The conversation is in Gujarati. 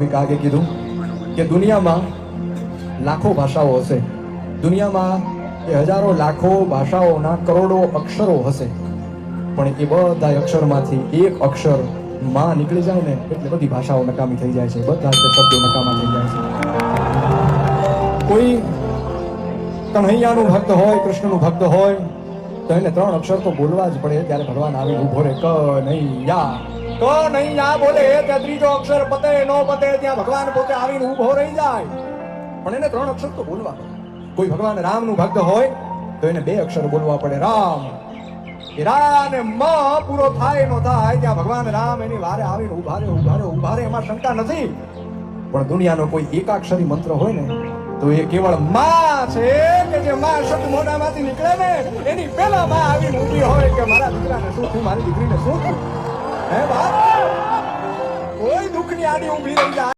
आगे कीधुं के दुनियामां लाखों भाषाओं हशे, दुनियामां हजारों लाखों भाषाओना करोड़ों अक्षरो हशे, पण ए बधा अक्षरमांथी एक अक्षर मां निकળી જાય ને એટલે બધી ભાષાઓ નકામી થઈ જાય છે, બધા જ શબ્દો નકામા થઈ જાય છે। કોઈ કન્હૈયાનું ભક્ત હોય, કૃષ્ણનું ભક્ત હોય તો એને ત્રણ અક્ષર તો બોલવા જ પડે, ત્યારે ભગવાન આવી ઊભો રહે કન્હૈયા કન્હૈયા બોલે ત્યાં ત્રીજો અક્ષર પતે નો પતે ત્યાં ભગવાન પોતે આવીને ઊભો રહી જાય, પણ એને ત્રણ અક્ષર તો બોલવા પડે। કોઈ ભગવાન રામનું ભક્ત હોય તો એને બે અક્ષર બોલવા પડે, રામ। એ રા ને મ પૂરો થાય નો થાય ત્યાં ભગવાન રામ એની વારે આવીને ઉભા રે ઉભા રે ઉભા રે, એમાં શંકા નથી। પણ દુનિયાનો કોઈ એકાક્ષરી મંત્ર હોય ને તો એ કેવળ માં છે કે જે માં શબ્દ મોઢામાંથી નીકળે ને એની પહેલા માં આવીને ઊભી હોય કે મારા દીકરાને શું થયું, મારી દીકરીને શું થયું, હે બાપ, કોઈ દુઃખની આડી ઊભી રહી જાય।